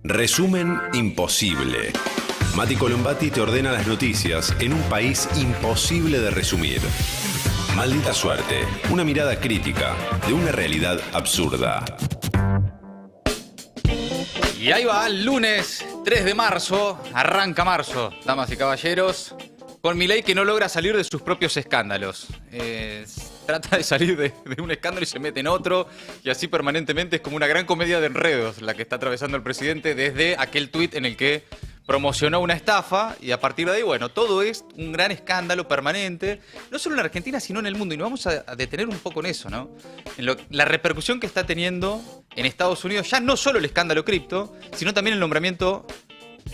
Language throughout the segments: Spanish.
Resumen imposible. Mati Colombati te ordena las noticias en un país imposible de resumir. Maldita suerte, una mirada crítica de una realidad absurda. Y ahí va, el lunes 3 de marzo, arranca marzo, damas y caballeros, con Milei que no logra salir de sus propios escándalos. Trata de salir de un escándalo y se mete en otro, y así permanentemente. Es como una gran comedia de enredos la que está atravesando el presidente desde aquel tuit en el que promocionó una estafa, y a partir de ahí, bueno, todo es un gran escándalo permanente, no solo en Argentina, sino en el mundo. Y nos vamos a detener un poco en eso, ¿no? En la repercusión que está teniendo en Estados Unidos, ya no solo el escándalo cripto, sino también el nombramiento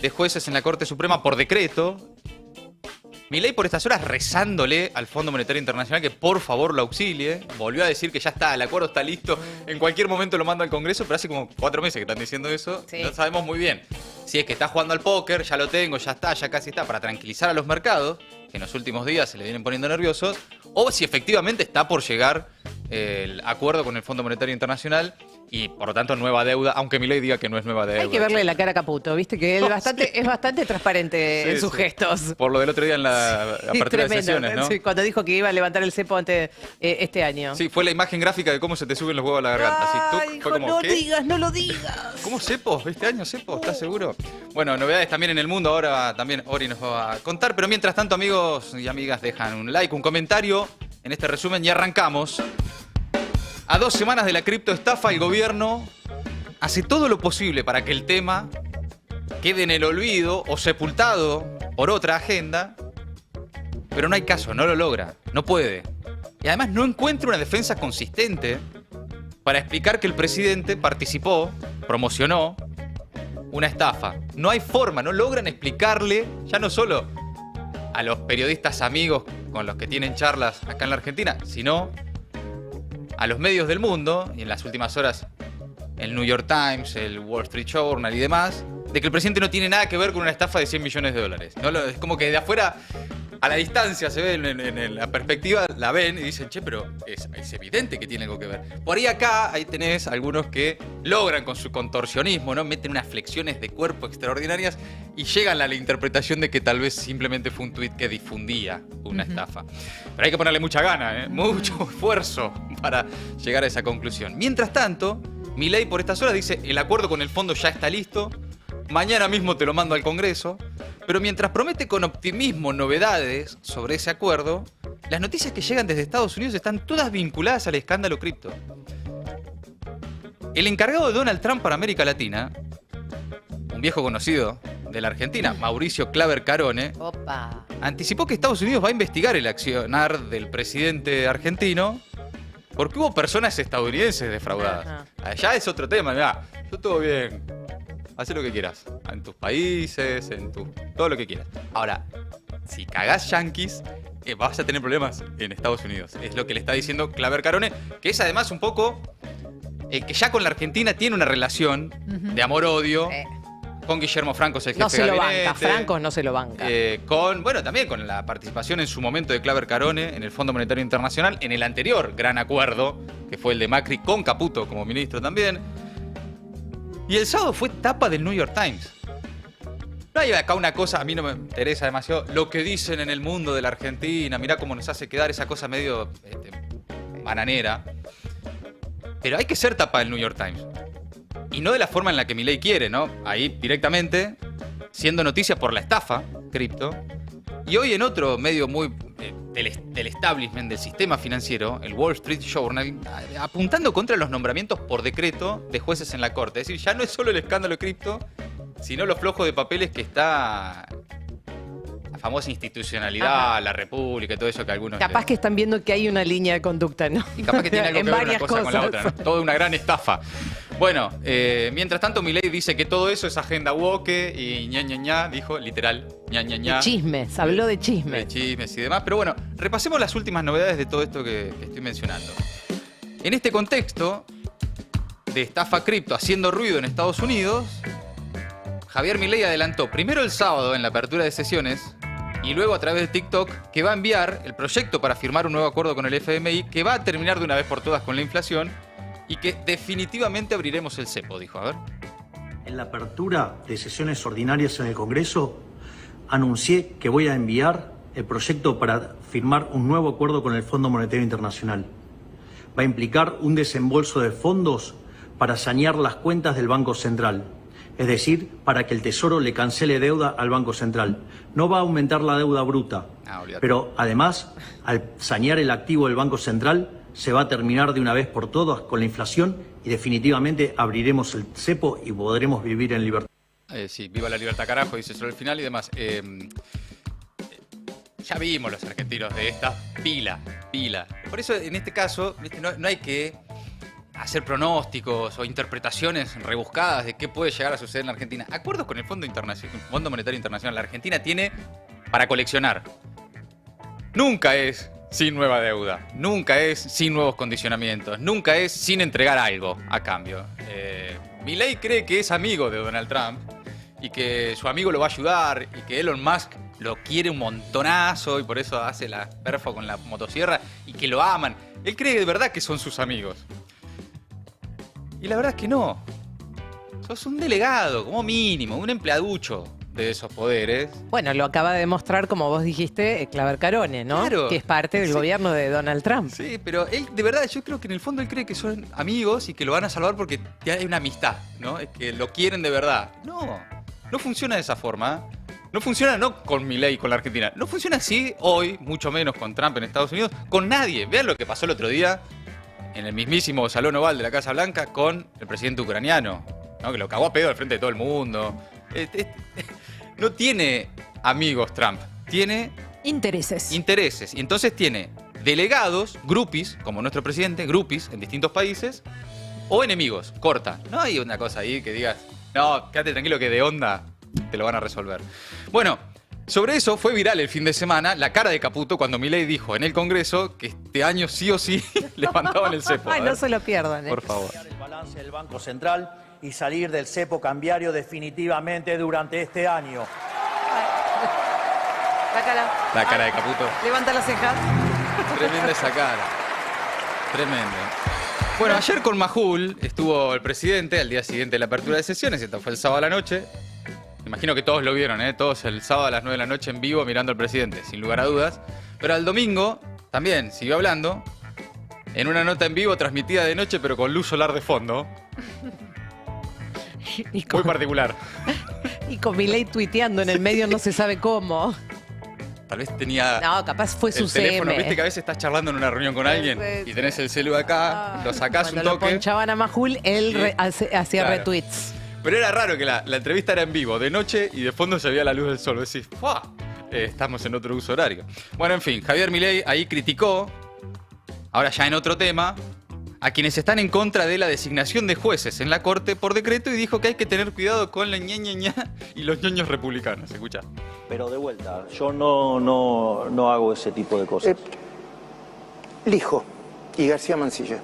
de jueces en la Corte Suprema por decreto. Milei por estas horas rezándole al Fondo Monetario Internacional que por favor lo auxilie. Volvió a decir que ya está, el acuerdo está listo, en cualquier momento lo manda al Congreso, pero hace como 4 meses que están diciendo eso. Sí. No sabemos muy bien si es que está jugando al póker, ya lo tengo, ya está, ya casi está, para tranquilizar a los mercados, que en los últimos días se le vienen poniendo nerviosos, o si efectivamente está por llegar el acuerdo con el Fondo Monetario Internacional y por lo tanto nueva deuda, aunque Milei diga que no es nueva deuda. Hay que verle la cara a Caputo, viste que él es bastante transparente en sus gestos. Por lo del otro día en la apertura de sesiones, ¿no? Sí, cuando dijo que iba a levantar el cepo ante este año. Sí, fue la imagen gráfica de cómo se te suben los huevos a la garganta. Ay, así, hijo, como, no digas, no lo digas. ¿Cómo cepo? ¿Este año cepo? ¿Estás seguro? Bueno, novedades también en el mundo, ahora también Ori nos va a contar, pero mientras tanto, amigos y amigas, dejan un like, un comentario en este resumen y arrancamos. A 2 semanas de la criptoestafa, el gobierno hace todo lo posible para que el tema quede en el olvido o sepultado por otra agenda, pero no hay caso, no lo logra, no puede. Y además no encuentra una defensa consistente para explicar que el presidente participó, promocionó una estafa. No hay forma, no logran explicarle, ya no solo a los periodistas amigos con los que tienen charlas acá en la Argentina, sino a los medios del mundo, y en las últimas horas el New York Times, el Wall Street Journal y demás, de que el presidente no tiene nada que ver con una estafa de 100 millones de dólares. ¿No? Es como que de afuera, a la distancia, se ve en la perspectiva, la ven y dicen, che, pero es evidente que tiene algo que ver. Por ahí acá, ahí tenés algunos que logran con su contorsionismo, ¿no? Meten unas flexiones de cuerpo extraordinarias y llegan a la interpretación de que tal vez simplemente fue un tuit que difundía una estafa. Pero hay que ponerle mucha gana, mucho esfuerzo para llegar a esa conclusión. Mientras tanto, Milei por estas horas dice, el acuerdo con el fondo ya está listo, mañana mismo te lo mando al Congreso, pero mientras promete con optimismo novedades sobre ese acuerdo, las noticias que llegan desde Estados Unidos están todas vinculadas al escándalo cripto. El encargado de Donald Trump para América Latina, un viejo conocido de la Argentina, Mauricio Claver Carone, anticipó que Estados Unidos va a investigar el accionar del presidente argentino porque hubo personas estadounidenses defraudadas. Allá es otro tema, mirá, todo bien, haz lo que quieras, en tus países, todo lo que quieras. Ahora, si cagás yanquis, vas a tener problemas en Estados Unidos. Es lo que le está diciendo Claver Carone, que es además un poco que ya con la Argentina tiene una relación de amor-odio. Con Guillermo Franco, el jefe no se de lo gabinete, banca, Franco no se lo banca. También con la participación en su momento de Claver Carone en el Fondo Monetario Internacional, en el anterior gran acuerdo, que fue el de Macri con Caputo como ministro también. Y el sábado fue tapa del New York Times. No hay acá una cosa, a mí no me interesa demasiado, lo que dicen en el mundo de la Argentina, mirá cómo nos hace quedar esa cosa medio bananera. Pero hay que ser tapa del New York Times. Y no de la forma en la que Milei quiere, ¿no? Ahí directamente, siendo noticia por la estafa, cripto. Y hoy en otro medio muy del establishment, del sistema financiero, el Wall Street Journal, apuntando contra los nombramientos por decreto de jueces en la Corte. Es decir, ya no es solo el escándalo cripto, sino los flojos de papeles que está la famosa institucionalidad, la república y todo eso que algunos... Capaz que están viendo que hay una línea de conducta, ¿no? Y capaz que tiene algo que ver una cosa con la otra, ¿no? Toda una gran estafa. Bueno, mientras tanto Milei dice que todo eso es agenda woke y ña, dijo, literal, ña. De chismes, habló de chismes. De chismes y demás. Pero bueno, repasemos las últimas novedades de todo esto que estoy mencionando. En este contexto de estafa cripto haciendo ruido en Estados Unidos, Javier Milei adelantó primero el sábado en la apertura de sesiones y luego a través de TikTok que va a enviar el proyecto para firmar un nuevo acuerdo con el FMI que va a terminar de una vez por todas con la inflación y que definitivamente abriremos el cepo, dijo. A ver. En la apertura de sesiones ordinarias en el Congreso, anuncié que voy a enviar el proyecto para firmar un nuevo acuerdo con el Fondo Monetario Internacional. Va a implicar un desembolso de fondos para sanear las cuentas del Banco Central, es decir, para que el Tesoro le cancele deuda al Banco Central. No va a aumentar la deuda bruta, pero además, al sanear el activo del Banco Central, se va a terminar de una vez por todas con la inflación y definitivamente abriremos el cepo y podremos vivir en libertad. Sí, viva la libertad, carajo, dice sobre el final y demás. Ya vimos los argentinos de esta pila. Por eso, en este caso, no hay que hacer pronósticos o interpretaciones rebuscadas de qué puede llegar a suceder en la Argentina. Acuerdos con el Fondo Monetario Internacional. La Argentina tiene para coleccionar. Nunca es sin nueva deuda. Nunca es sin nuevos condicionamientos. Nunca es sin entregar algo a cambio. Milei cree que es amigo de Donald Trump y que su amigo lo va a ayudar y que Elon Musk lo quiere un montonazo y por eso hace la perfo con la motosierra y que lo aman. Él cree de verdad que son sus amigos. Y la verdad es que no. Sos un delegado, como mínimo, un empleaducho de esos poderes. Bueno, lo acaba de demostrar, como vos dijiste, Claver Carone, ¿no? Claro. Que es parte del gobierno de Donald Trump. Sí, pero él, de verdad, yo creo que en el fondo él cree que son amigos y que lo van a salvar porque hay una amistad, ¿no? Es que lo quieren de verdad. No funciona de esa forma. No funciona no con Milei, con la Argentina. No funciona así hoy, mucho menos con Trump en Estados Unidos, con nadie. Vean lo que pasó el otro día en el mismísimo Salón Oval de la Casa Blanca con el presidente ucraniano, ¿no? Que lo cagó a pedo al frente de todo el mundo. No tiene amigos Trump, tiene intereses. Y entonces tiene delegados, grupis, como nuestro presidente, grupis en distintos países, o enemigos, corta. No hay una cosa ahí que digas, no, quédate tranquilo que de onda te lo van a resolver. Bueno, sobre eso fue viral el fin de semana la cara de Caputo cuando Milei dijo en el Congreso que este año sí o sí levantaban el cepo. Ay, no se lo pierdan, por favor. El balance del Banco Central y salir del cepo cambiario definitivamente durante este año. La cara. La cara de Caputo. Levanta las cejas. Tremenda esa cara. Tremendo. Bueno, ayer con Majul estuvo el presidente al día siguiente de la apertura de sesiones. Esto fue el sábado a la noche. Imagino que todos lo vieron, ¿eh? Todos el sábado a las 9 de la noche en vivo mirando al presidente, sin lugar a dudas. Pero al domingo también siguió hablando en una nota en vivo transmitida de noche, pero con luz solar de fondo. Muy particular. Y con Milei tuiteando en el medio no se sabe cómo. Tal vez tenía... No, capaz fue su el teléfono, CM. viste que a veces estás charlando en una reunión con alguien y tenés el celu acá, lo sacás un Cuando toque. lo ponchaban a Majul, él hacía Claro. retweets. Pero era raro que la entrevista era en vivo, de noche, y de fondo se veía la luz del sol. Decís, ¡fua! Estamos en otro uso horario. Bueno, en fin, Javier Milei ahí criticó, ahora ya en otro tema, a quienes están en contra de la designación de jueces en la Corte por decreto y dijo que hay que tener cuidado con la ña y los ñoños republicanos. Escuchá. Pero de vuelta, yo no hago ese tipo de cosas. Lijo y García Mancilla.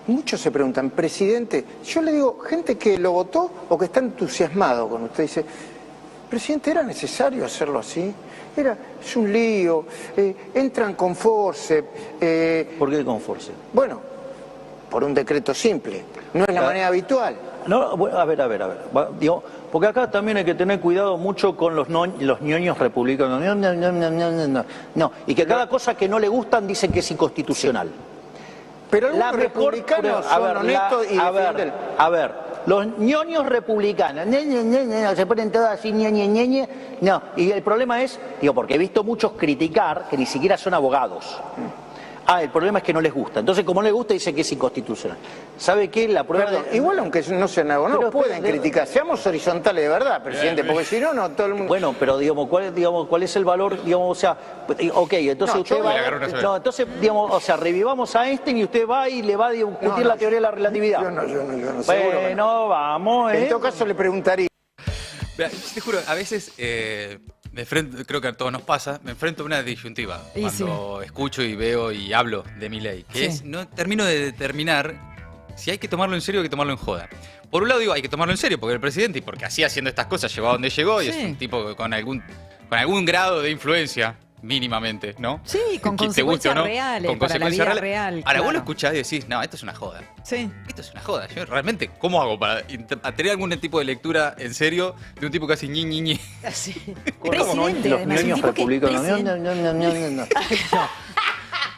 Muchos se preguntan, presidente, yo le digo, gente que lo votó o que está entusiasmado con usted, dice, presidente, ¿era necesario hacerlo así? Es un lío, entran con force. ¿Por qué con force? Bueno, por un decreto simple, no es la manera habitual. No, bueno, a ver. Digo, porque acá también hay que tener cuidado mucho con los ñoños republicanos. No. Y que cada cosa que no le gustan dicen que es inconstitucional. Pero algunos republicanos son honestos y defienden. A ver, los ñoños republicanos, se ponen todos así, no, y el problema es, porque he visto muchos criticar que ni siquiera son abogados. El problema es que no les gusta. Entonces, como no les gusta, dicen que es inconstitucional. ¿Sabe qué? La prueba igual aunque no sean abogados, no pueden criticar. Seamos horizontales de verdad, presidente, porque si no, todo el mundo... Bueno, pero ¿cuál es el valor? O sea, ok, entonces usted va... No, entonces, revivamos a Einstein y usted va y le va a discutir la teoría de la relatividad. Yo no, Bueno, seguro vamos, En todo caso le preguntaría... Mira, te juro, a veces... creo que a todos nos pasa, me enfrento a una disyuntiva cuando escucho y veo y hablo de Milei, que es, no termino de determinar si hay que tomarlo en serio o hay que tomarlo en joda. Por un lado digo, hay que tomarlo en serio porque el presidente, y porque así haciendo estas cosas llegó a donde llegó y es un tipo con algún grado de influencia mínimamente, ¿no? Sí, con Que te guste o consecuencias no, reales con para la consecuencias vida reales. real. Ahora vos lo claro. escuchás y decís, no, esto es una joda. Sí. Esto es una joda. Yo realmente, ¿cómo hago para tener algún tipo de lectura en serio de un tipo que hace ñi, ñi, ñi? Sí. Presidente, Los además, un ñoños tipo que es republicanos. presidente.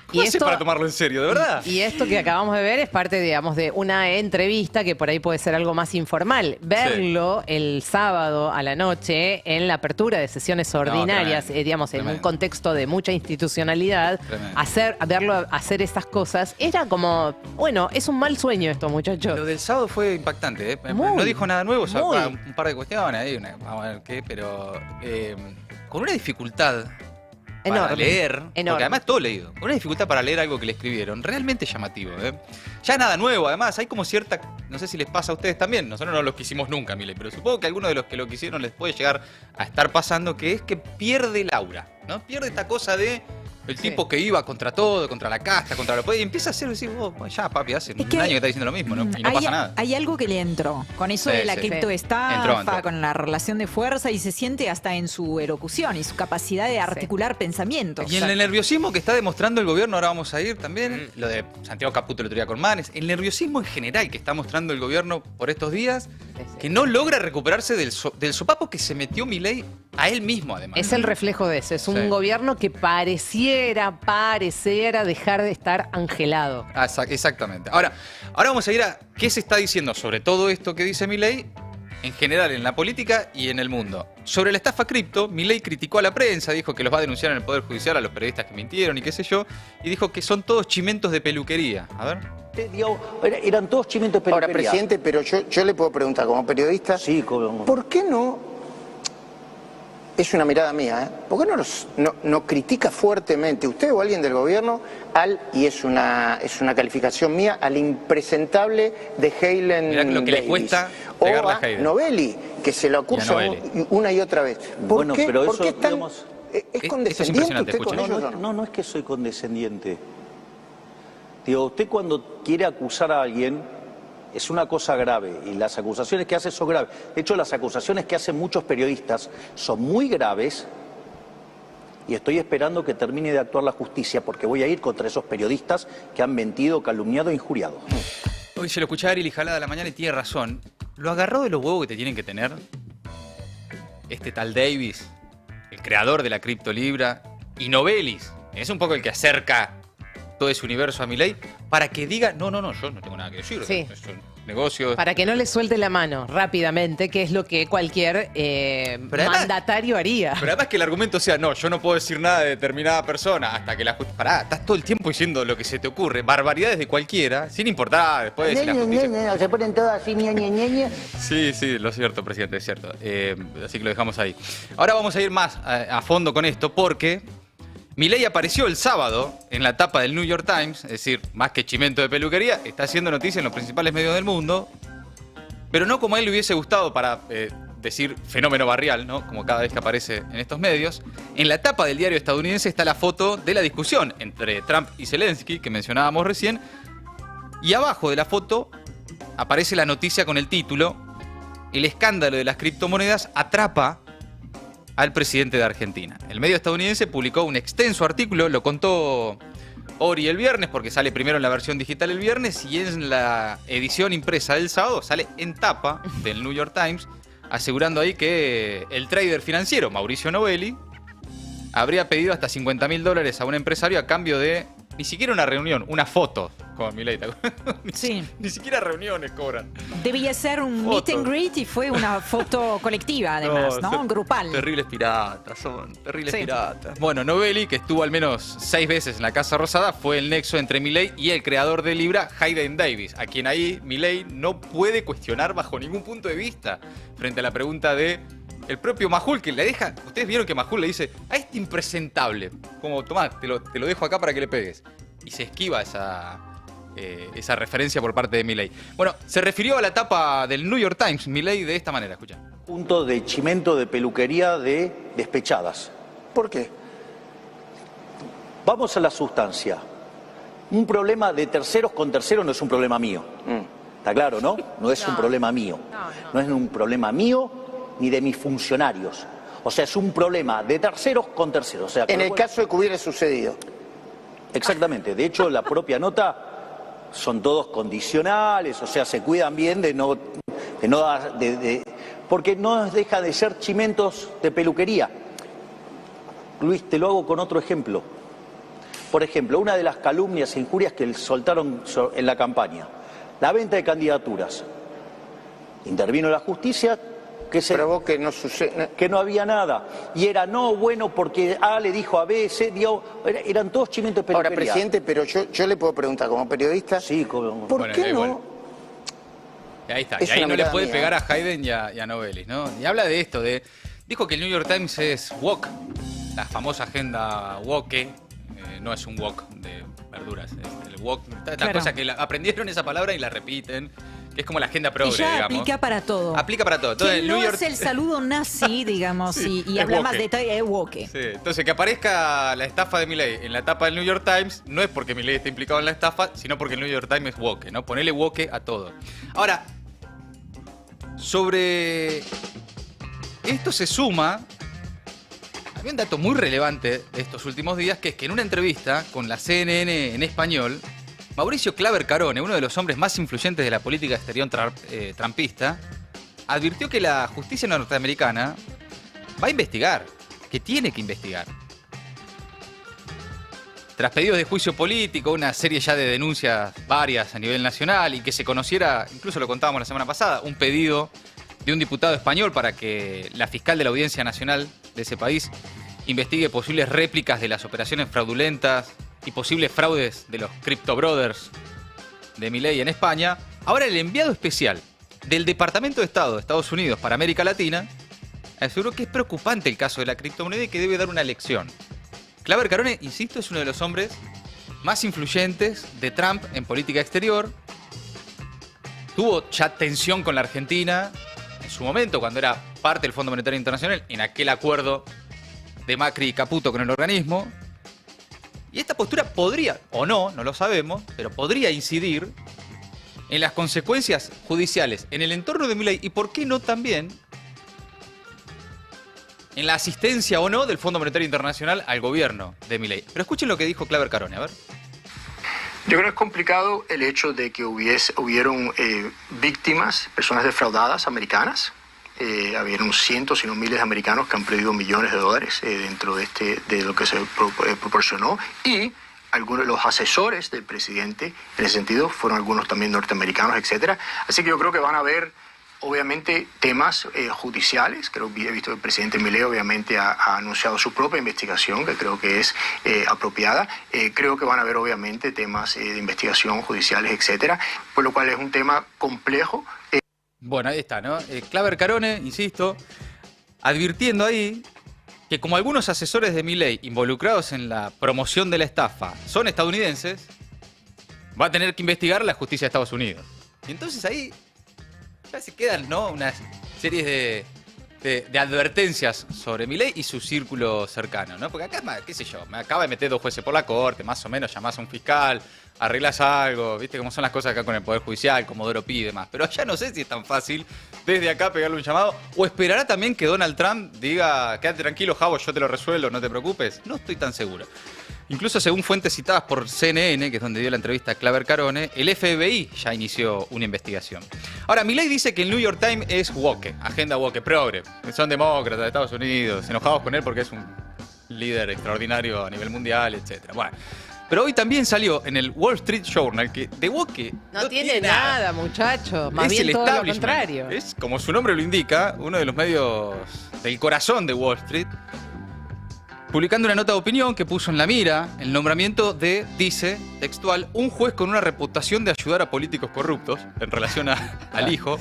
¿Cómo haces para tomarlo en serio, de verdad? Y esto que acabamos de ver es parte, digamos, de una entrevista que por ahí puede ser algo más informal. Verlo el sábado a la noche en la apertura de sesiones ordinarias, tremendo, digamos, en un tremendo. contexto de mucha institucionalidad, Tremendo. verlo hacer estas cosas, era como, bueno, es un mal sueño esto, muchachos. Lo del sábado fue impactante, ¿eh? Muy, No dijo nada nuevo, sacó muy. un par de cuestiones ahí, vamos a ver qué, pero con una dificultad para Enorme, leer, enorme. porque además todo leído, con una dificultad para leer algo que le escribieron, realmente llamativo, ¿eh? Ya nada nuevo, además, hay como cierta, no sé si les pasa a ustedes también, nosotros no lo quisimos nunca, Milei, pero supongo que a algunos de los que lo quisieron les puede llegar a estar pasando, que es que pierde el aura, ¿no? Pierde esta cosa de el Sí. tipo que iba contra todo, contra la casta, contra lo poder, y empieza a hacer, decir, vos, ya papi, hace Es un que año que está diciendo lo mismo, ¿no? Y no pasa nada. Hay algo que le entró con eso Sí, de la sí. criptoestafa, Entró. con la relación de fuerza y se siente hasta en su elocución y su capacidad de articular pensamientos. Y en el nerviosismo que está demostrando el gobierno, ahora vamos a ir también, lo de Santiago Caputo el otro día con Manes, el nerviosismo en general que está mostrando el gobierno por estos días, que no logra recuperarse del sopapo que se metió Milei a él mismo, además. Es el reflejo de eso. Es un Sí. gobierno que pareciera dejar de estar angelado. Ah, exactamente. Ahora vamos a ir a qué se está diciendo sobre todo esto que dice Milei, en general en la política y en el mundo. Sobre la estafa cripto, Milei criticó a la prensa, dijo que los va a denunciar en el Poder Judicial a los periodistas que mintieron y qué sé yo, y dijo que son todos chimentos de peluquería. A ver. Eran todos chimentos de Ahora, peluquería. presidente, pero yo le puedo preguntar como periodista, Sí, como... ¿por qué no? Es una mirada mía, ¿eh? ¿Por qué no critica fuertemente usted o alguien del gobierno y es una calificación mía, al impresentable de Helen Mirá lo que le Davis, cuesta o pegarle a a Hayden. Novelli, que se lo Y a acusa Novelli. una y otra vez? ¿Por Bueno, qué, pero por eso, qué es tan... digamos, ¿Es esto es condescendiente impresionante, usted con escuchen. ellos o no? No es que soy condescendiente. Digo, usted cuando quiere acusar a alguien es una cosa grave y las acusaciones que hace son graves. De hecho, las acusaciones que hacen muchos periodistas son muy graves y estoy esperando que termine de actuar la justicia porque voy a ir contra esos periodistas que han mentido, calumniado e injuriado. Hoy se lo escuché a Ariel Jalada a la mañana y tiene razón. Lo agarró de los huevos que te tienen que tener este tal Davis, el creador de la criptolibra, y Novelis, es un poco el que acerca todo ese universo a Milei, para que diga, no, yo no tengo nada que decir, Sí. es un negocio. Para que no le suelte la mano rápidamente, que es lo que cualquier además- mandatario haría. Pero además que el argumento sea, no, yo no puedo decir nada de determinada persona hasta que la justicia... Pará, estás todo el tiempo diciendo lo que se te ocurre, barbaridades de cualquiera, sin importar después si la justicia... Se ponen todas así, ñe. Sí, lo cierto, presidente, es cierto. Así que lo dejamos ahí. Ahora vamos a ir más a fondo con esto porque Milei apareció el sábado en la tapa del New York Times, es decir, más que chimento de peluquería, está haciendo noticia en los principales medios del mundo, pero no como a él le hubiese gustado para decir fenómeno barrial, ¿no? Como cada vez que aparece en estos medios. En la tapa del diario estadounidense está la foto de la discusión entre Trump y Zelensky, que mencionábamos recién, y abajo de la foto aparece la noticia con el título: el escándalo de las criptomonedas atrapa al presidente de Argentina. El medio estadounidense publicó un extenso artículo, lo contó Ori el viernes, porque sale primero en la versión digital el viernes, y en la edición impresa del sábado sale en tapa del New York Times, asegurando ahí que el trader financiero Mauricio Novelli habría pedido hasta $50.000 a un empresario a cambio de ni siquiera una reunión, una foto con Milei. Sí. Ni siquiera reuniones cobran. Debía ser un meet and greet y fue una foto colectiva además, ¿no? son Grupal. Terribles piratas, son terribles Sí. piratas. Bueno, Novelli, que estuvo al menos 6 veces en la Casa Rosada, fue el nexo entre Milei y el creador de Libra, Hayden Davis, a quien ahí Milei no puede cuestionar bajo ningún punto de vista, frente a la pregunta de el propio Majul, que le deja... Ustedes vieron que Majul le dice a este impresentable, como, tomá, te lo dejo acá para que le pegues. Y se esquiva esa referencia por parte de Milei. Bueno, se refirió a la tapa del New York Times, Milei, de esta manera, escucha. Punto de chimento de peluquería de despechadas. ¿Por qué? Vamos a la sustancia. Un problema de terceros con terceros no es un problema mío. ¿Está claro, no? No es un problema mío. No. No es un problema mío ni de mis funcionarios. O sea, es un problema de terceros con terceros. O sea, En el caso de que hubiera sucedido. Exactamente. De hecho, la propia nota son todos condicionales, o sea, se cuidan bien de no porque no deja de ser chimentos de peluquería. Luis, te lo hago con otro ejemplo. Por ejemplo, una de las calumnias e injurias que soltaron en la campaña, la venta de candidaturas. Intervino la justicia, Probó que no sucede. que no había nada. Y era no bueno porque A le dijo a B, C, eran todos chimentos de peluquería. Ahora, presidente, pero yo le puedo preguntar como periodista, Sí, como... ¿por Bueno, qué no? bueno. Y ahí está. Es Y ahí una no le mirada puede mía. pegar a Hayden y a Novelis, ¿no? Y habla de esto, dijo que el New York Times es woke, la famosa agenda woke, no es un wok de verduras, es el woke, esta Claro. cosa que aprendieron esa palabra y la repiten, que es como la agenda Y progre, ya digamos. aplica para todo. Aplica para todo. Entonces, Que el no New York... es el saludo nazi, digamos, Sí, y es habla más woke. detalle, es woke. Sí, entonces que aparezca la estafa de Milei en la tapa del New York Times no es porque Milei esté implicado en la estafa, sino porque el New York Times es woke, ¿no? Ponele woke a todo. Ahora, sobre esto se suma, había un dato muy relevante de estos últimos días, que es que en una entrevista con la CNN en español, Mauricio Claver Carone, uno de los hombres más influyentes de la política exterior trumpista, advirtió que la justicia norteamericana va a investigar, que tiene que investigar. Tras pedidos de juicio político, una serie ya de denuncias varias a nivel nacional y que se conociera, incluso lo contábamos la semana pasada, un pedido de un diputado español para que la fiscal de la Audiencia Nacional de ese país investigue posibles réplicas de las operaciones fraudulentas y posibles fraudes de los Crypto Brothers de Milei en España. Ahora el enviado especial del Departamento de Estado de Estados Unidos para América Latina aseguró que es preocupante el caso de la criptomoneda y que debe dar una lección. Claver Carone, insisto, es uno de los hombres más influyentes de Trump en política exterior. Tuvo ya tensión con la Argentina en su momento, cuando era parte del Fondo Monetario Internacional, en aquel acuerdo de Macri y Caputo con el organismo. Y esta postura podría, o no, no lo sabemos, pero podría incidir en las consecuencias judiciales en el entorno de Milei y, ¿por qué no también en la asistencia o no del Fondo Monetario Internacional al gobierno de Milei? Pero escuchen lo que dijo Claver Carone, a ver. Yo creo que es complicado el hecho de que hubieron víctimas, personas defraudadas americanas. Habieron cientos, si no miles de americanos que han perdido millones de dólares dentro de lo que se proporcionó. Y algunos de los asesores del presidente, en ese sentido, fueron algunos también norteamericanos, etcétera. Así que yo creo que van a haber, obviamente, temas judiciales. Creo que he visto que el presidente Milei obviamente ha anunciado su propia investigación, que creo que es apropiada. Creo que van a haber, obviamente, temas de investigación judiciales, etcétera. Por lo cual es un tema complejo. Bueno, ahí está, ¿no? Claver Carone, insisto, advirtiendo ahí que como algunos asesores de Milei involucrados en la promoción de la estafa son estadounidenses, va a tener que investigar la justicia de Estados Unidos. Y entonces ahí ya se quedan, ¿no?, unas series de advertencias sobre Milei y su círculo cercano, ¿no? Porque acá, qué sé yo, me acaba de meter 2 jueces por la corte, más o menos llamás a un fiscal, arreglás algo, viste cómo son las cosas acá con el Poder Judicial, Comodoro Pi y demás. Pero allá no sé si es tan fácil desde acá pegarle un llamado, o esperará también que Donald Trump diga, quédate tranquilo, Javo, yo te lo resuelvo, no te preocupes. No estoy tan seguro. Incluso según fuentes citadas por CNN, que es donde dio la entrevista a Claver Carone, el FBI ya inició una investigación. Ahora, Milei dice que el New York Times es woke, agenda woke, progre. Son demócratas de Estados Unidos, enojados con él porque es un líder extraordinario a nivel mundial, etc. Bueno, pero hoy también salió en el Wall Street Journal que de woke No tiene nada, muchacho. Más es bien el todo lo establishment. contrario. Es, como su nombre lo indica, uno de los medios del corazón de Wall Street, publicando una nota de opinión que puso en la mira el nombramiento de, dice, textual, un juez con una reputación de ayudar a políticos corruptos en relación al hijo,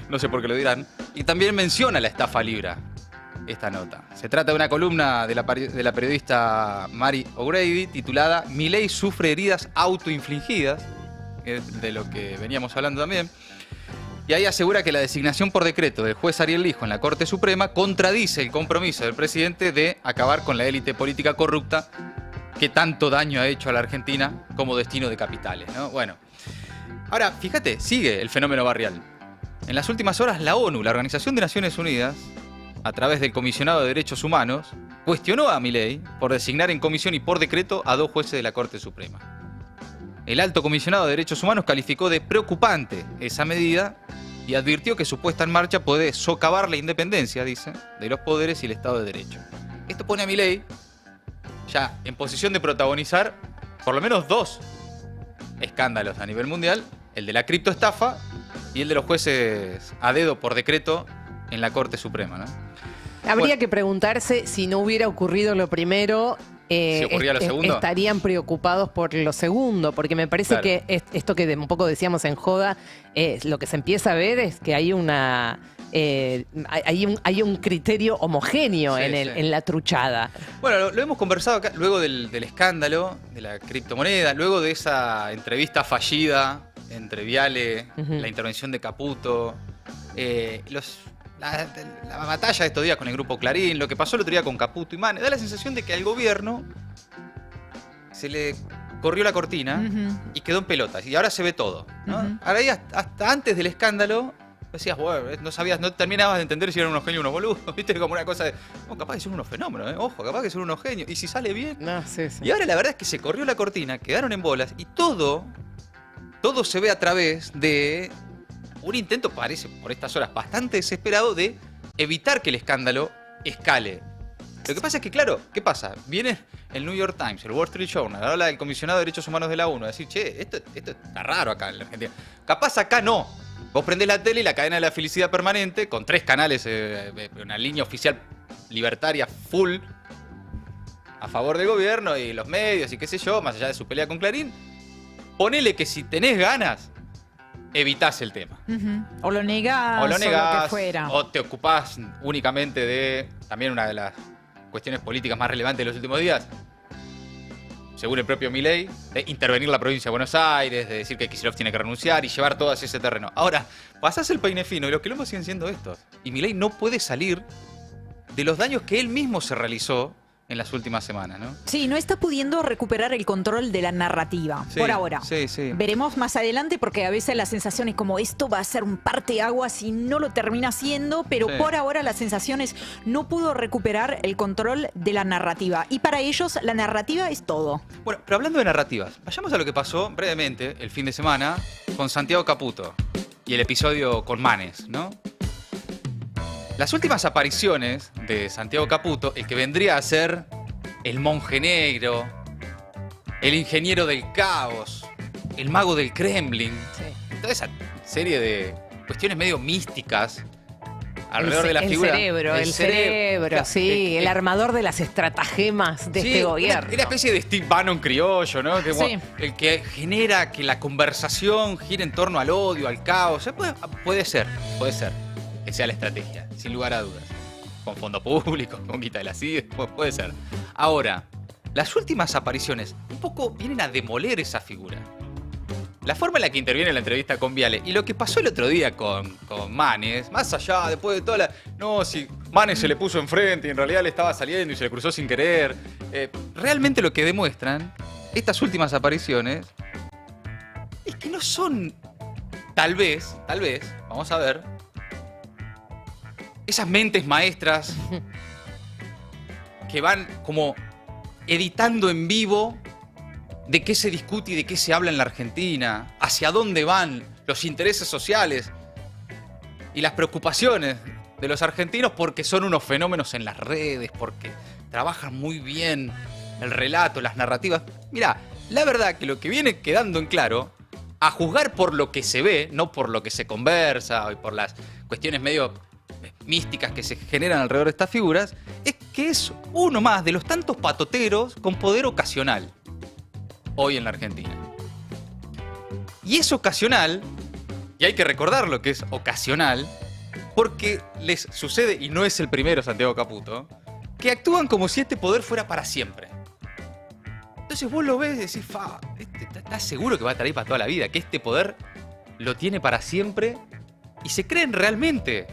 no sé por qué lo dirán, y también menciona la estafa Libra, esta nota. Se trata de una columna de la periodista Mary O'Grady titulada Milei sufre heridas autoinfligidas, que es de lo que veníamos hablando también. Y ahí asegura que la designación por decreto del juez Ariel Lijo en la Corte Suprema contradice el compromiso del presidente de acabar con la élite política corrupta que tanto daño ha hecho a la Argentina como destino de capitales, ¿no? Bueno, ahora, fíjate, sigue el fenómeno barrial. En las últimas horas, la ONU, la Organización de Naciones Unidas, a través del Comisionado de Derechos Humanos, cuestionó a Milei por designar en comisión y por decreto a 2 jueces de la Corte Suprema. El Alto Comisionado de Derechos Humanos calificó de preocupante esa medida y advirtió que su puesta en marcha puede socavar la independencia, dice, de los poderes y el Estado de Derecho. Esto pone a Milei ya en posición de protagonizar por lo menos 2 escándalos a nivel mundial, el de la criptoestafa y el de los jueces a dedo por decreto en la Corte Suprema, ¿no? Habría que preguntarse si no hubiera ocurrido lo primero. ¿Si ocurría lo segundo? Estarían preocupados por lo segundo, porque me parece Claro. que esto que un poco decíamos en joda, lo que se empieza a ver es que hay una hay un criterio homogéneo Sí, en la truchada. Bueno, lo hemos conversado acá, luego del escándalo de la criptomoneda, luego de esa entrevista fallida entre Viale, la intervención de Caputo, la batalla de estos días con el grupo Clarín, lo que pasó el otro día con Caputo y Manes, da la sensación de que al gobierno se le corrió la cortina y quedó en pelotas, y ahora se ve todo, ¿no? Ahora ahí hasta antes del escándalo decías, bueno, no terminabas de entender si eran unos genios o unos boludos, viste, como una cosa de, capaz que son unos fenómenos, ojo, capaz que son unos genios, y si sale bien. No, sí. Y ahora la verdad es que se corrió la cortina, quedaron en bolas, y todo se ve a través de un intento, parece por estas horas bastante desesperado, de evitar que el escándalo escale. Lo que pasa es que, claro, ¿qué pasa? Viene el New York Times, el Wall Street Journal, habla del Comisionado de Derechos Humanos de la ONU, a decir, che, esto está raro acá en la Argentina. Capaz acá no. Vos prendés la tele y la cadena de la felicidad permanente, con 3 canales, una línea oficial libertaria full, a favor del gobierno y los medios y qué sé yo, más allá de su pelea con Clarín, ponele que si tenés ganas, evitás el tema. O lo negás, O lo negás, lo que fuera. o te ocupás únicamente de, también una de las cuestiones políticas más relevantes de los últimos días, según el propio Milei, de intervenir la provincia de Buenos Aires, de decir que Kicillof tiene que renunciar y llevar todo hacia ese terreno. Ahora, pasás el peine fino y los quilombos siguen siendo estos. Y Milei no puede salir de los daños que él mismo se realizó en las últimas semanas, ¿no? Sí, no está pudiendo recuperar el control de la narrativa, Sí, por ahora. sí, sí. Veremos más adelante porque a veces la sensación es como esto va a ser un parteaguas y no lo termina siendo, pero Sí. por ahora la sensación es no pudo recuperar el control de la narrativa. Y para ellos la narrativa es todo. Bueno, pero hablando de narrativas, vayamos a lo que pasó brevemente el fin de semana con Santiago Caputo y el episodio con Manes, ¿no? Las últimas apariciones de Santiago Caputo, el que vendría a ser el monje negro, el ingeniero del caos, el mago del Kremlin, toda esa serie de cuestiones medio místicas alrededor de la figura. El cerebro, sí, el armador de las estratagemas de este gobierno. Una especie de Steve Bannon criollo, ¿no? Que, Sí. el que genera que la conversación gire en torno al odio, al caos. Puede ser que sea la estrategia, sin lugar a dudas. Con fondo público, con quita de la CIDE, puede ser. Ahora, las últimas apariciones un poco vienen a demoler esa figura. La forma en la que interviene en la entrevista con Viale y lo que pasó el otro día con Manes, más allá, después de toda la... No, si Manes se le puso enfrente y en realidad le estaba saliendo y se le cruzó sin querer. Realmente lo que demuestran estas últimas apariciones es que no son, tal vez, vamos a ver, esas mentes maestras que van como editando en vivo de qué se discute y de qué se habla en la Argentina, hacia dónde van los intereses sociales y las preocupaciones de los argentinos porque son unos fenómenos en las redes, porque trabajan muy bien el relato, las narrativas. Mirá, la verdad que lo que viene quedando en claro, a juzgar por lo que se ve, no por lo que se conversa y por las cuestiones medio místicas que se generan alrededor de estas figuras, es que es uno más de los tantos patoteros con poder ocasional hoy en la Argentina. Y es ocasional, y hay que recordar lo que es ocasional, porque les sucede, y no es el primero Santiago Caputo, que actúan como si este poder fuera para siempre. Entonces vos lo ves y decís, ¿estás seguro que va a estar ahí para toda la vida? Que este poder lo tiene para siempre y se creen realmente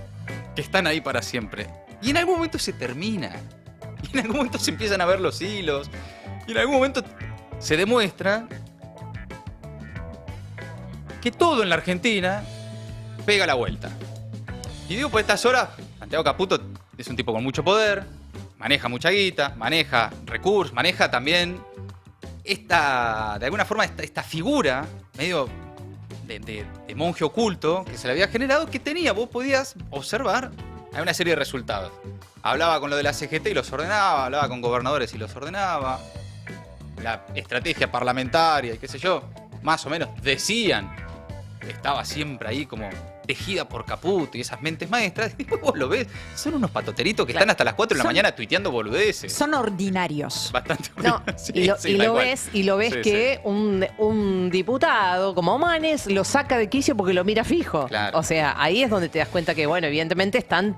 que están ahí para siempre. Y en algún momento se termina. Y en algún momento se empiezan a ver los hilos. Y en algún momento se demuestra que todo en la Argentina pega la vuelta. Y digo, por estas horas, Santiago Caputo es un tipo con mucho poder, maneja mucha guita, maneja recursos, maneja también de alguna forma, esta figura medio de monje oculto que se le había generado, que vos podías observar, hay una serie de resultados. Hablaba con lo de la CGT y los ordenaba, hablaba con gobernadores y los ordenaba. La estrategia parlamentaria y qué sé yo, más o menos decían, estaba siempre ahí como tejida por Caputo y esas mentes maestras. Y después vos lo ves, son unos patoteritos que están hasta las 4 de la mañana tuiteando boludeces. Son ordinarios. Bastante No, ordinarios. y lo ves que un diputado como Manes lo saca de quicio porque lo mira fijo. Claro. O sea, ahí es donde te das cuenta que, bueno, evidentemente están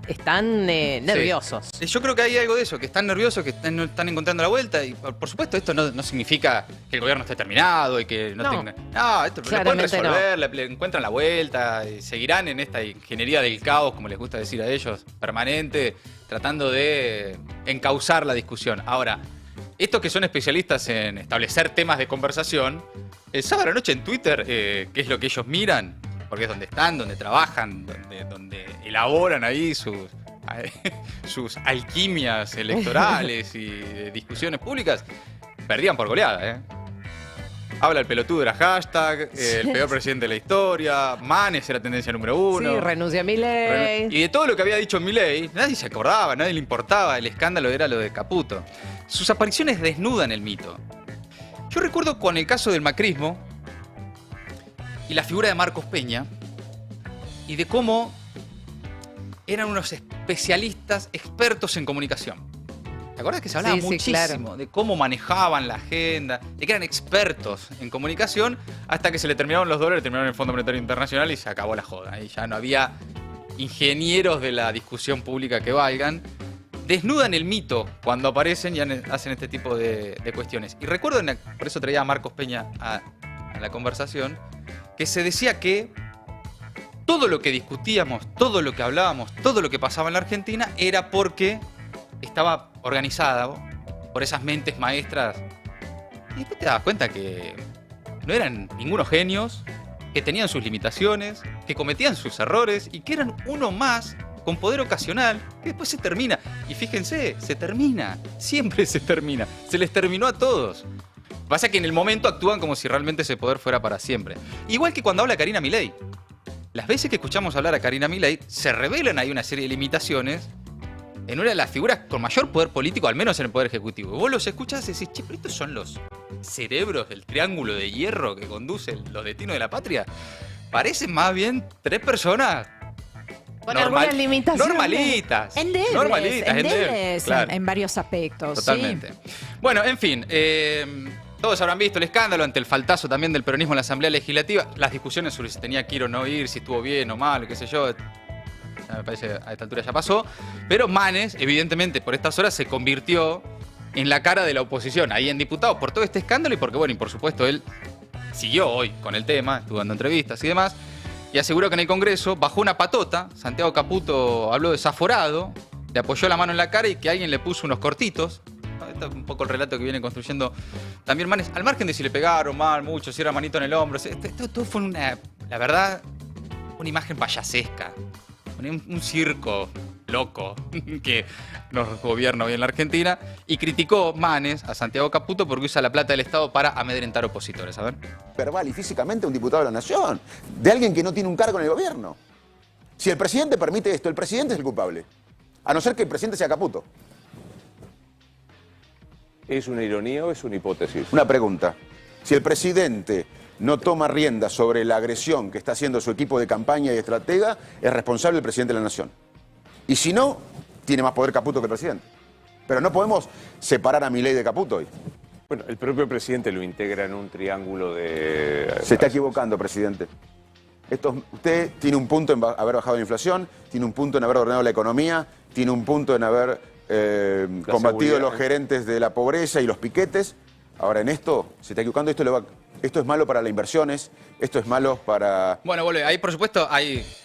nerviosos. Sí. Yo creo que hay algo de eso, que están nerviosos, que están encontrando la vuelta. Y por supuesto, esto no significa que el gobierno esté terminado y que no tenga. No, esto lo pueden resolver, le encuentran la vuelta, y seguirán en esta ingeniería del caos, como les gusta decir a ellos, permanente, tratando de encauzar la discusión. Ahora, estos que son especialistas en establecer temas de conversación, el sábado a la noche en Twitter, ¿qué es lo que ellos miran? Porque es donde están, donde trabajan, donde elaboran ahí sus alquimias electorales y discusiones públicas, perdían por goleada, ¿eh? Habla el pelotudo, era hashtag, el peor presidente de la historia, Manes era tendencia número 1. Sí, renuncia a Milei. Y de todo lo que había dicho Milei, nadie se acordaba, nadie le importaba, el escándalo era lo de Caputo. Sus apariciones desnudan el mito. Yo recuerdo con el caso del macrismo y la figura de Marcos Peña y de cómo eran unos especialistas, expertos en comunicación. ¿Te acuerdas que se hablaba muchísimo claro, de cómo manejaban la agenda, de que eran expertos en comunicación, hasta que se le terminaron los dólares, terminaron el Fondo Monetario Internacional y se acabó la joda? Y ya no había ingenieros de la discusión pública que valgan. Desnudan el mito cuando aparecen y hacen este tipo de cuestiones. Y recuerdo, por eso traía a Marcos Peña a la conversación, que se decía que todo lo que discutíamos, todo lo que hablábamos, todo lo que pasaba en la Argentina era porque estaba organizada por esas mentes maestras. Y después te das cuenta que no eran ningunos genios, que tenían sus limitaciones, que cometían sus errores y que eran uno más con poder ocasional, que después se termina. Y fíjense, se termina, siempre se termina. Se les terminó a todos. Pasa que en el momento actúan como si realmente ese poder fuera para siempre. Igual que cuando habla Karina Milei. Las veces que escuchamos hablar a Karina Milei, se revelan ahí una serie de limitaciones en una de las figuras con mayor poder político, al menos en el poder ejecutivo. Vos los escuchás y decís, che, pero estos son los cerebros del triángulo de hierro que conducen los destinos de la patria. Parecen más bien 3 personas con algunas limitaciones. Normalitas. Endebles claro. en varios aspectos. Totalmente. Sí. Bueno, en fin. Todos habrán visto el escándalo ante el faltazo también del peronismo en la Asamblea Legislativa. Las discusiones sobre si tenía que ir o no ir, si estuvo bien o mal, qué sé yo. Me parece que a esta altura ya pasó. Pero Manes, evidentemente, por estas horas se convirtió en la cara de la oposición, ahí en diputados, por todo este escándalo y porque, bueno, y por supuesto él siguió hoy con el tema, estuvo dando entrevistas y demás, y aseguró que en el Congreso bajó una patota. Santiago Caputo habló desaforado, le apoyó la mano en la cara y que alguien le puso unos cortitos. Este es un poco el relato que viene construyendo también Manes, al margen de si le pegaron mal, mucho, si era manito en el hombro. Esto todo fue la verdad, una imagen payasesca. Un circo loco que nos gobierna hoy en la Argentina, y criticó Manes a Santiago Caputo porque usa la plata del Estado para amedrentar opositores. A ver. Verbal y físicamente un diputado de la Nación, de alguien que no tiene un cargo en el gobierno. Si el presidente permite esto, el presidente es el culpable, a no ser que el presidente sea Caputo. ¿Es una ironía o es una hipótesis? Una pregunta. Si el presidente no toma rienda sobre la agresión que está haciendo su equipo de campaña y estratega, es responsable el presidente de la Nación. Y si no, tiene más poder Caputo que el presidente. Pero no podemos separar a Milei de Caputo hoy. Bueno, el propio presidente lo integra en un triángulo de... Se está equivocando, presidente. Usted tiene un punto en haber bajado la inflación, tiene un punto en haber ordenado la economía, tiene un punto en haber combatido seguridad, los gerentes de la pobreza y los piquetes. Ahora en esto se está equivocando, esto le va Esto es malo para las inversiones, esto es malo para... Bueno, ahí por supuesto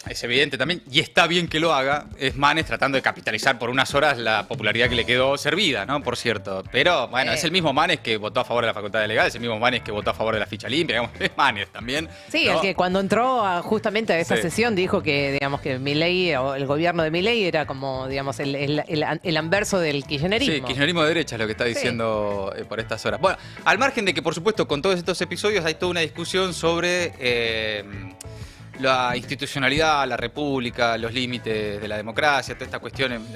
es evidente también, y está bien que lo haga, es Manes tratando de capitalizar por unas horas la popularidad que le quedó servida, ¿no? Por cierto. Pero bueno, es el mismo Manes que votó a favor de la facultad de legal, es el mismo Manes que votó a favor de la ficha limpia, digamos, es Manes también. Sí, ¿no? el que cuando entró justamente a esa sesión dijo que, digamos, que Milei, o el gobierno de Milei era como, digamos, el anverso del kirchnerismo. Sí, kirchnerismo de derecha es lo que está diciendo por estas horas. Bueno, al margen de que, por supuesto, con todos estos episodios hay toda una discusión sobre la institucionalidad, la república, los límites de la democracia, toda esta cuestión,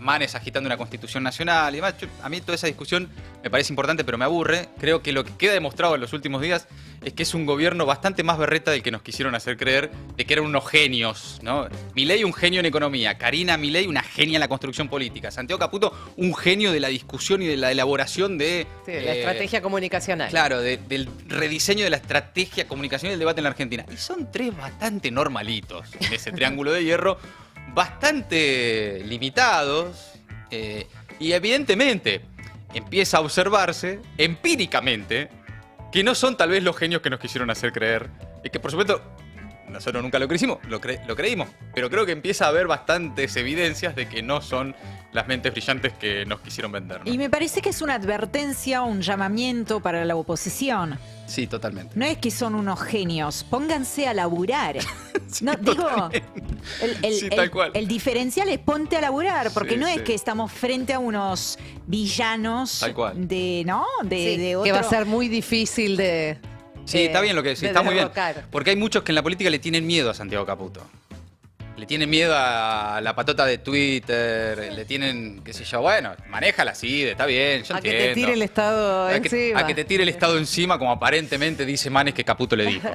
Manes agitando una constitución nacional y demás. A mí toda esa discusión me parece importante, pero me aburre. Creo que lo que queda demostrado en los últimos días es que es un gobierno bastante más berreta del que nos quisieron hacer creer, de que eran unos genios, ¿no? Milei, un genio en economía. Karina Milei, una genia en la construcción política. Santiago Caputo, un genio de la discusión y de la elaboración de... Sí, la estrategia comunicacional. Claro, del rediseño de la estrategia comunicacional y del debate en la Argentina. Y son tres bastante normalitos en ese triángulo de hierro, bastante limitados, y evidentemente empieza a observarse empíricamente que no son tal vez los genios que nos quisieron hacer creer. Y que por supuesto nosotros nunca lo creímos, pero creo que empieza a haber bastantes evidencias de que no son las mentes brillantes que nos quisieron vender, ¿no? Y me parece que es una advertencia, un llamamiento para la oposición. Sí, totalmente. No es que son unos genios, pónganse a laburar. Sí, no, digo, tal cual. el diferencial es ponte a laburar, porque Sí, no es sí. que estamos frente a unos villanos Tal cual. de, ¿no? De otro. Que va a ser muy difícil de... Sí, está bien lo que decís, está muy bien. derrocar. Porque hay muchos que en la política le tienen miedo a Santiago Caputo. Le tienen miedo a la patota de Twitter, le tienen, qué sé yo, bueno, manéjala así, está bien, yo A que entiendo. te tire el Estado encima. A que te tire el Estado encima, como aparentemente dice Manes que Caputo le dijo.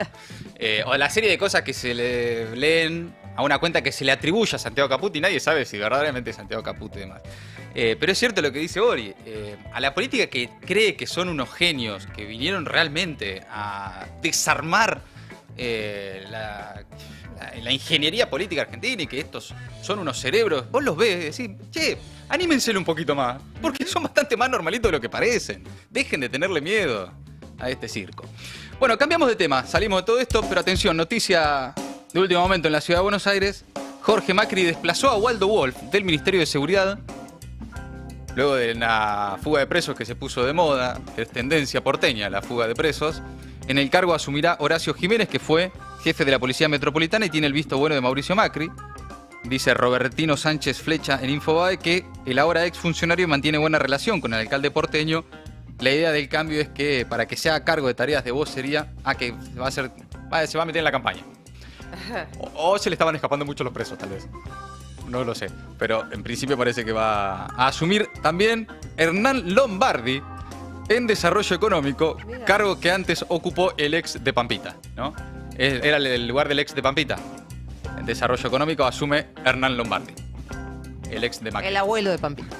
O la serie de cosas que se le leen a una cuenta que se le atribuye a Santiago Caputo y nadie sabe si verdaderamente es Santiago Caputo y demás. Pero es cierto lo que dice Ori. A la política que cree que son unos genios, que vinieron realmente a desarmar la ingeniería política argentina y que estos son unos cerebros, vos los ves y decís, che, anímenselo un poquito más, porque son bastante más normalitos de lo que parecen. Dejen de tenerle miedo a este circo. Bueno, cambiamos de tema, salimos de todo esto, pero atención, noticia de último momento en la Ciudad de Buenos Aires. Jorge Macri desplazó a Waldo Wolf del Ministerio de Seguridad, luego de una fuga de presos que se puso de moda, es tendencia porteña la fuga de presos. En el cargo asumirá Horacio Jiménez, que fue jefe de la Policía Metropolitana y tiene el visto bueno de Mauricio Macri. Dice Robertino Sánchez Flecha en Infobae que el ahora exfuncionario mantiene buena relación con el alcalde porteño. La idea del cambio es que para que se haga cargo de tareas de vocería, que se va a meter en la campaña. O se le estaban escapando mucho los presos, tal vez. No lo sé. Pero en principio parece que va a asumir también Hernán Lombardi en Desarrollo Económico, cargo que antes ocupó el ex de Pampita, ¿no? Era el lugar del ex de Pampita. En Desarrollo Económico asume Hernán Lombardi, el ex de Macri. El abuelo de Pampita.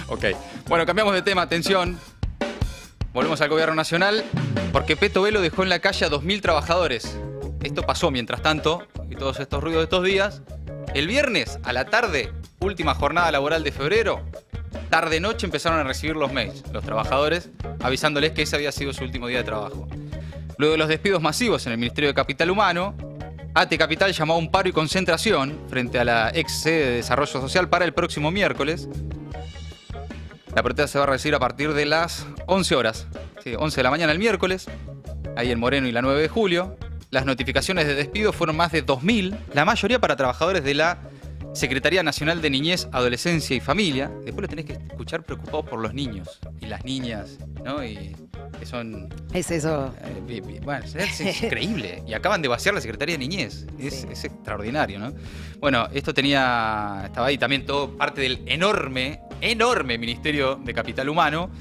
Ok. Bueno, cambiamos de tema, atención. Volvemos al gobierno nacional, porque Peto Velo dejó en la calle a 2.000 trabajadores. Esto pasó mientras tanto, y todos estos ruidos de estos días. El viernes a la tarde, última jornada laboral de febrero, tarde-noche empezaron a recibir los mails, los trabajadores, avisándoles que ese había sido su último día de trabajo. Luego de los despidos masivos en el Ministerio de Capital Humano, ATE Capital llamó a un paro y concentración frente a la ex sede de Desarrollo Social para el próximo miércoles. La protesta se va a recibir a partir de las 11 horas, sí, 11 de la mañana el miércoles, ahí en Moreno y la 9 de julio. Las notificaciones de despido fueron más de 2.000, la mayoría para trabajadores de la Secretaría Nacional de Niñez, Adolescencia y Familia. Después lo tenés que escuchar preocupados por los niños y las niñas, ¿no? Y que son... Es eso. Bueno, es increíble. Y acaban de vaciar la Secretaría de Niñez. Es extraordinario, ¿no? Bueno, estaba ahí también todo parte del enorme Ministerio de Capital Humano.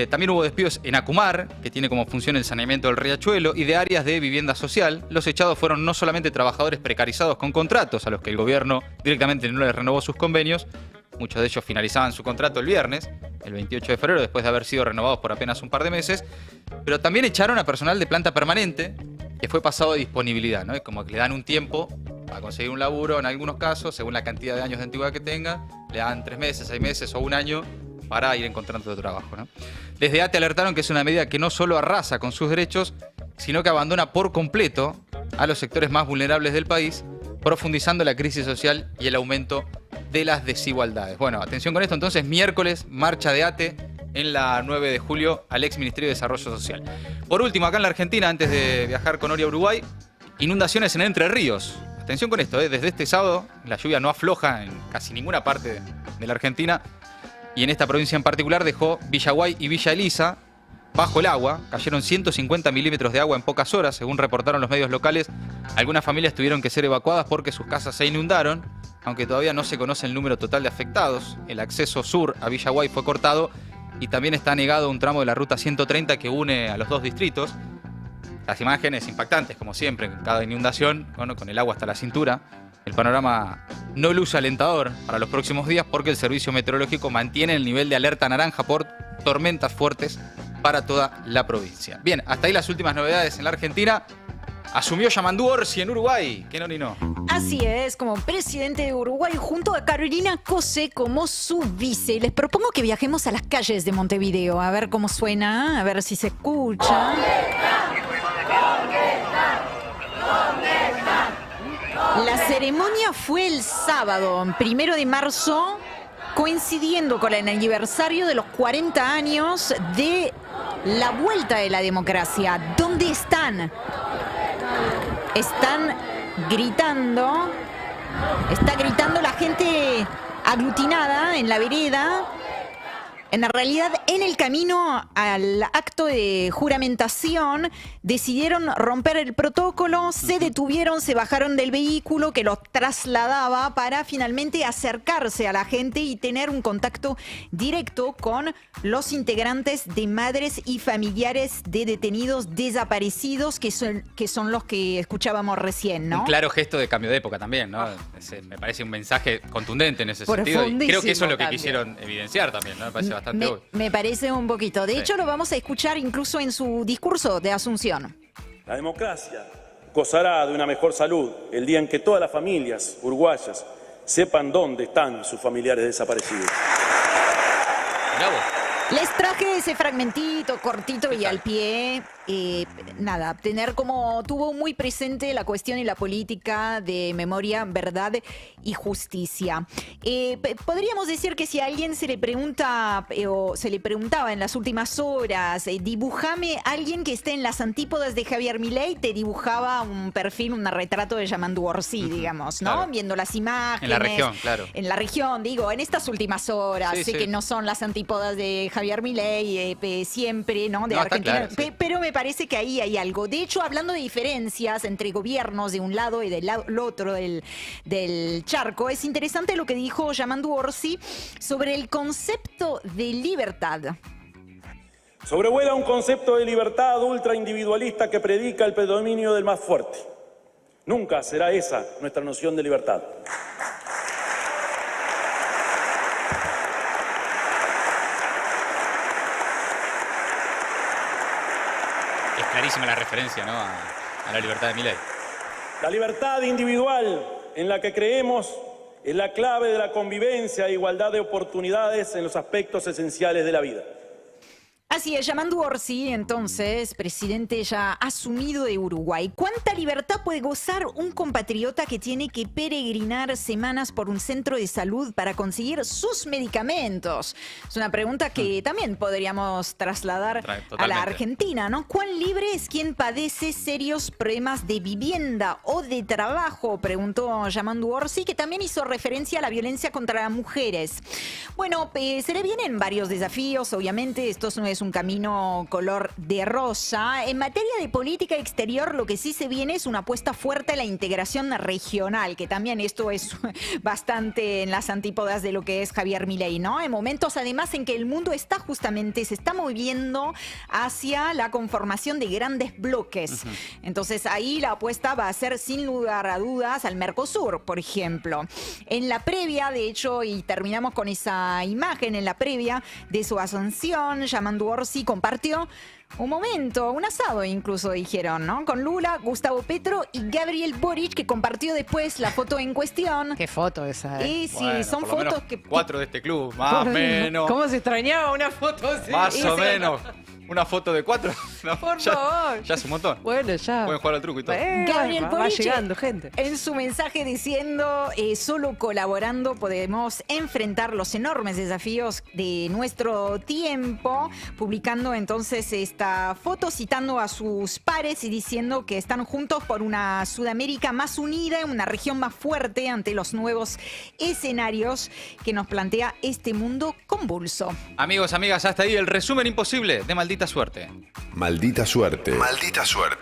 También hubo despidos en Acumar, que tiene como función el saneamiento del riachuelo, y de áreas de vivienda social. Los echados fueron no solamente trabajadores precarizados con contratos, a los que el gobierno directamente no les renovó sus convenios. Muchos de ellos finalizaban su contrato el viernes, el 28 de febrero, después de haber sido renovados por apenas un par de meses. Pero también echaron a personal de planta permanente, que fue pasado de disponibilidad, ¿no? Es como que le dan un tiempo para conseguir un laburo en algunos casos, según la cantidad de años de antigüedad que tenga. Le dan 3 meses, 6 meses o un año para ir encontrando otro trabajo, ¿no? Desde ATE alertaron que es una medida que no solo arrasa con sus derechos, sino que abandona por completo a los sectores más vulnerables del país, profundizando la crisis social y el aumento de las desigualdades. Bueno, atención con esto, entonces, miércoles, marcha de ATE en la 9 de julio al ex Ministerio de Desarrollo Social. Por último, acá en la Argentina, antes de viajar con Ori a Uruguay, inundaciones en Entre Ríos. Atención con esto, desde este sábado la lluvia no afloja en casi ninguna parte de la Argentina y en esta provincia en particular dejó Villaguay y Villa Elisa bajo el agua. Cayeron 150 milímetros de agua en pocas horas, según reportaron los medios locales. Algunas familias tuvieron que ser evacuadas porque sus casas se inundaron, aunque todavía no se conoce el número total de afectados. El acceso sur a Villaguay fue cortado y también está negado un tramo de la ruta 130 que une a los dos distritos. Las imágenes impactantes, como siempre, en cada inundación, bueno, con el agua hasta la cintura. El panorama no luce alentador para los próximos días porque el Servicio Meteorológico mantiene el nivel de alerta naranja por tormentas fuertes para toda la provincia. Bien, hasta ahí las últimas novedades en la Argentina. Asumió Yamandú Orsi en Uruguay. ¿Qué no ni no? Así es, como presidente de Uruguay junto a Carolina Cose como su vice. Les propongo que viajemos a las calles de Montevideo, a ver cómo suena, a ver si se escucha. La ceremonia fue el sábado, 1 de marzo, coincidiendo con el aniversario de los 40 años de la vuelta de la democracia. ¿Dónde están? Están gritando, está gritando la gente aglutinada en la vereda. En realidad, en el camino al acto de juramentación, decidieron romper el protocolo, se detuvieron, se bajaron del vehículo que los trasladaba para finalmente acercarse a la gente y tener un contacto directo con los integrantes de madres y familiares de detenidos desaparecidos, que son los que escuchábamos recién, ¿no? Un claro gesto de cambio de época también, ¿no? Me parece un mensaje contundente en ese sentido. Y creo que eso es lo que quisieron evidenciar también, ¿no? Me parece bastante obvio. Me parece un poquito. De hecho, lo vamos a escuchar incluso en su discurso de Asunción. La democracia gozará de una mejor salud el día en que todas las familias uruguayas sepan dónde están sus familiares desaparecidos. Bravo. Les traje ese fragmentito cortito y al pie. Nada, tener como tuvo muy presente la cuestión y la política de memoria, verdad y justicia. Podríamos decir que si a alguien se le pregunta o se le preguntaba en las últimas horas, dibujame a alguien que esté en las antípodas de Javier Milei, te dibujaba un perfil, un retrato de Yamandú Orsi, digamos, ¿no? Claro. Viendo las imágenes. En la región, claro. En la región, digo, en estas últimas horas. Sí, sé que no son las antípodas de Javier Milei siempre, ¿no? De Argentina. Claro, sí. Pero me parece que ahí hay algo. De hecho, hablando de diferencias entre gobiernos de un lado y del otro del charco, es interesante lo que dijo Yamandú Orsi sobre el concepto de libertad. Sobrevuela un concepto de libertad ultraindividualista que predica el predominio del más fuerte. Nunca será esa nuestra noción de libertad. Es clarísima la referencia, ¿no? a la libertad de Milei. La libertad individual en la que creemos es la clave de la convivencia e igualdad de oportunidades en los aspectos esenciales de la vida. Así es, Yamandú Orsi, entonces, presidente ya asumido de Uruguay. ¿Cuánta libertad puede gozar un compatriota que tiene que peregrinar semanas por un centro de salud para conseguir sus medicamentos? Es una pregunta que también podríamos trasladar a la Argentina, ¿no? ¿Cuán libre es quien padece serios problemas de vivienda o de trabajo? Preguntó Yamandú Orsi, que también hizo referencia a la violencia contra las mujeres. Bueno, se le vienen varios desafíos, obviamente, esto no es un camino color de rosa. En materia de política exterior, lo que sí se viene es una apuesta fuerte a la integración regional, que también esto es bastante en las antípodas de lo que es Javier Milei, ¿no? En momentos, además, en que el mundo se está moviendo hacia la conformación de grandes bloques. Entonces, ahí la apuesta va a ser, sin lugar a dudas, al Mercosur, por ejemplo. En la previa, de hecho, y terminamos con esa imagen, en la previa de su asunción, Yamandú Orsi compartió Un momento, un asado incluso dijeron, ¿no? Con Lula, Gustavo Petro y Gabriel Boric, que compartió después la foto en cuestión. Qué foto esa. Y sí, Bueno, son por lo menos fotos que... 4 de este club, más o menos. ¿Cómo se extrañaba una foto así? Más o menos. Una foto de 4. No, Por ya, favor. Ya es un montón. Bueno, ya. Pueden jugar al truco y todo. Gabriel va Boric llegando gente. en su mensaje diciendo solo colaborando podemos enfrentar los enormes desafíos de nuestro tiempo, publicando entonces esta foto citando a sus pares y diciendo que están juntos por una Sudamérica más unida, una región más fuerte ante los nuevos escenarios que nos plantea este mundo convulso. Amigos, amigas, hasta ahí el resumen imposible de Maldita Suerte. Maldita suerte. Maldita suerte.